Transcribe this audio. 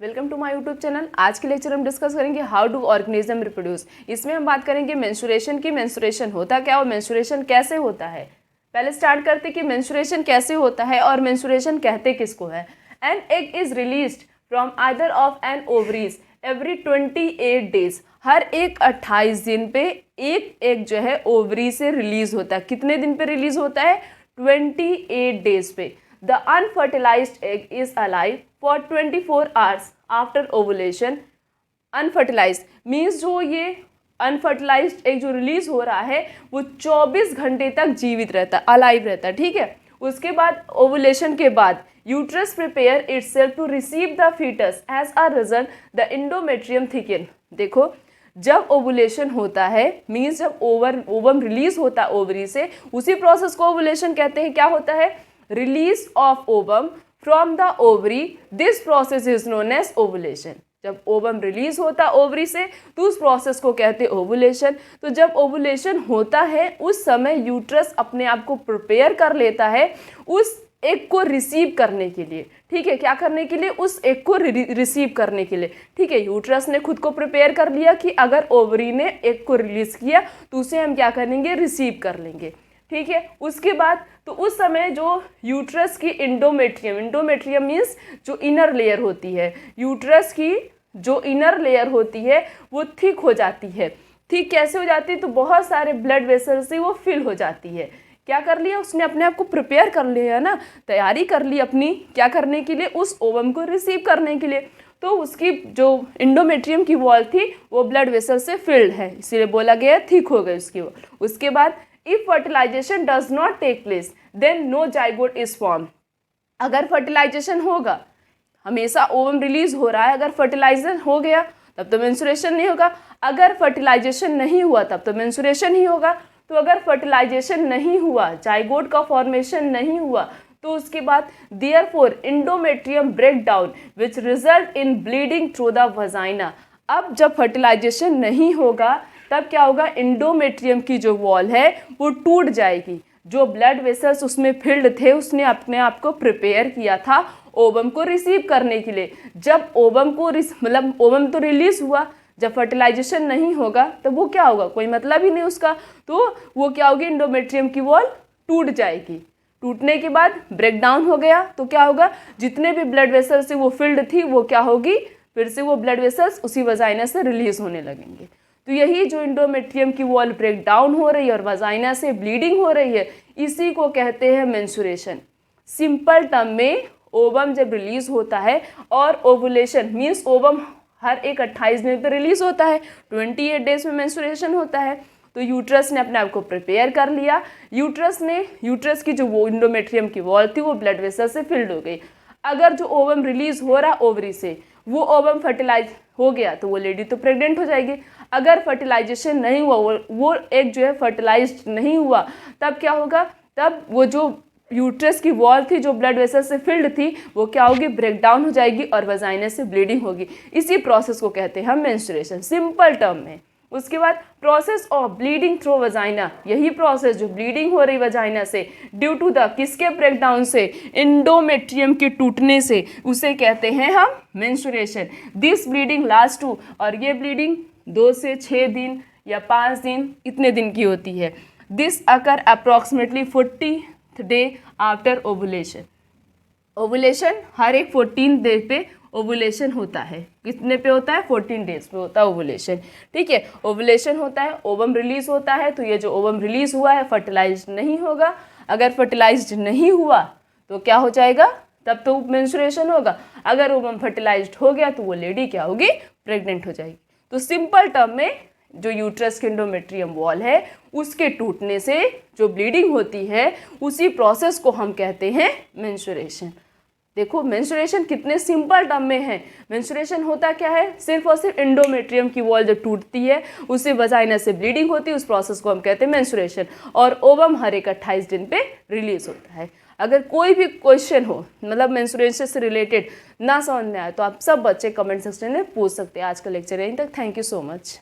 Welcome to my YouTube channel. आज के lecture हम डिस्कस करेंगे हाउ डू ऑर्गेनिज्म रिप्रोड्यूस। इसमें हम बात करेंगे मेंस्ट्रुएशन की। मेंस्ट्रुएशन होता क्या और मेंस्ट्रुएशन कैसे होता है। पहले स्टार्ट करते कि मेंस्ट्रुएशन कैसे होता है और मेंस्ट्रुएशन कहते किसको है। An egg is released from either of an ovaries every 28 days. हर एक 28 दिन पे एक एग जो है ओवरी से रिलीज होता है। कितने दिन पे रिलीज होता है? 28 डेज पे। The unfertilized egg is alive for 24 hours after ovulation. Unfertilized means जो ये unfertilized egg जो रिलीज हो रहा है वो 24 घंटे तक जीवित रहता है, अलाइव रहता है। ठीक है, उसके बाद ओवुलेशन के बाद uterus prepare itself to receive the foetus as a result the endometrium thicken. देखो, जब ओवुलेशन होता है मीन्स जब ओवम रिलीज होता है ओवरी से, उसी प्रोसेस को ओवुलेशन कहते हैं। क्या होता है? Release of ovum from the ovary, this process is known as ovulation. जब ओवम रिलीज होता ओवरी से तो उस प्रोसेस को कहते हैं ओवुलेशन। तो जब ओवुलेशन होता है उस समय यूट्रस अपने आप को प्रिपेयर कर लेता है उस एग को रिसीव करने के लिए। ठीक है, क्या करने के लिए? उस एग को रिसीव करने के लिए। ठीक है, यूट्रस ने खुद को प्रिपेयर कर लिया कि अगर ओवरी ने एग को रिलीज किया तो उसे हम क्या करेंगे? रिसीव कर लेंगे। ठीक है, उसके बाद तो उस समय जो यूट्रस की इंडोमेट्रियम मीन्स जो इनर लेयर होती है, यूट्रस की जो इनर लेयर होती है वो थिक हो जाती है। थिक कैसे हो जाती है? तो बहुत सारे ब्लड वेसल से वो फिल हो जाती है। क्या कर लिया उसने? अपने आप को प्रिपेयर कर लिया ना, तैयारी कर ली अपनी क्या करने के लिए? उस ओवम को रिसीव करने के लिए। तो उसकी जो इंडोमेट्रियम की वॉल थी वो ब्लड वेसल से फिल्ड है, इसीलिए बोला गया थिक हो गई उसकी वॉल। उसके बाद if fertilization does not take place then no zygote is formed। अगर फर्टिलाइजेशन होगा, हमेशा ओवम रिलीज हो रहा है, अगर फर्टिलाइजेशन हो गया तब तो मेंस्ट्रुएशन नहीं होगा। अगर फर्टिलाइजेशन नहीं हुआ तब तो मेंस्ट्रुएशन ही होगा। तो अगर फर्टिलाइजेशन नहीं हुआ, जाइगोट का फॉर्मेशन नहीं हुआ, तो उसके बाद therefore endometrium break down which result in bleeding through the vagina. अब जब फर्टिलाइजेशन नहीं होगा तब क्या होगा? इंडोमेट्रियम की जो वॉल है वो टूट जाएगी। जो ब्लड वेसल्स उसमें फिल्ड थे उसने अपने आप को प्रिपेयर किया था ओवम को रिसीव करने के लिए। जब ओवम को मतलब ओवम तो रिलीज हुआ, जब फर्टिलाइजेशन नहीं होगा तो वो क्या होगा? कोई मतलब ही नहीं उसका। तो वो क्या होगी? इंडोमेट्रियम की वॉल टूट जाएगी। टूटने के बाद ब्रेक डाउन हो गया तो क्या होगा? जितने भी ब्लड वेसल्स से वो फिल्ड थी वो क्या होगी? फिर से वो ब्लड वेसल्स उसी वजाइना से रिलीज होने लगेंगे। तो यही जो इंडोमेट्रियम की वॉल ब्रेक डाउन हो रही है और वजाइना से ब्लीडिंग हो रही है, इसी को कहते हैं मेंस्ट्रुएशन। सिंपल टर्म में ओवम जब रिलीज होता है और ओवुलेशन मीन्स ओवम हर एक 28 दिन पर रिलीज होता है, 28 डेज में मेंस्ट्रुएशन होता है। तो यूट्रस ने अपने आप को प्रिपेयर कर लिया। यूट्रस की जो वो इंडोमेट्रियम की वॉल थी वो ब्लड वेसल से फिल्ड हो गई। अगर जो ओवम रिलीज हो रहा ओवरी से वो ओवम फर्टिलाइज हो गया तो वो लेडी तो प्रेग्नेंट हो जाएगी। अगर फर्टिलाइजेशन नहीं हुआ, वो एग जो है फर्टिलाइज्ड नहीं हुआ, तब क्या होगा? तब वो जो यूट्रस की वॉल थी जो ब्लड वेसल से फिल्ड थी वो क्या होगी? ब्रेक डाउन हो जाएगी और वजाइना से ब्लीडिंग होगी। इसी प्रोसेस को कहते हैं हम मेंस्ट्रुएशन सिंपल टर्म में। उसके बाद process of bleeding through vagina, यही प्रोसेस जो ब्लीडिंग हो रही वजाइना से ड्यू टू द किसके ब्रेकडाउन से? इंडोमेट्रियम के टूटने से, उसे कहते हैं हम menstruation. This bleeding last two, और ये ब्लीडिंग 2 से 6 दिन या 5 दिन इतने दिन की होती है। This occur approximately 40th day after ovulation. Ovulation हर एक 14 डे पे ओवुलेशन होता है। कितने पे होता है? 14 डेज पे होता है ओवुलेशन। ठीक है, ओवुलेशन होता है, ओवम रिलीज होता है। तो ये जो ओवम रिलीज हुआ है फर्टिलाइज नहीं होगा। अगर फर्टिलाइज नहीं हुआ तो क्या हो जाएगा? तब तो मेंस्ट्रुएशन होगा। अगर ओवम फर्टिलाइज्ड हो गया तो वो लेडी क्या होगी? प्रेग्नेंट हो जाएगी। तो सिंपल टर्म में जो यूट्रस की इंडोमेट्रियम वॉल है उसके टूटने से जो ब्लीडिंग होती है उसी प्रोसेस को हम कहते हैं मेंस्ट्रुएशन। देखो, मेंस्ट्रुएशन कितने सिंपल टर्म में है। मेंस्ट्रुएशन होता क्या है? सिर्फ और सिर्फ इंडोमेट्रियम की वॉल जो टूटती है उससे वजाइना से ब्लीडिंग होती है, उस प्रोसेस को हम कहते हैं मेंस्ट्रुएशन। और ओवम हर एक 28 दिन पे रिलीज होता है। अगर कोई भी क्वेश्चन हो मतलब मेंस्ट्रुएशन से रिलेटेड ना समझ में आए तो आप सब बच्चे कमेंट सेक्शन में पूछ सकते हैं। आज का लेक्चर यहीं तक। Thank you so much.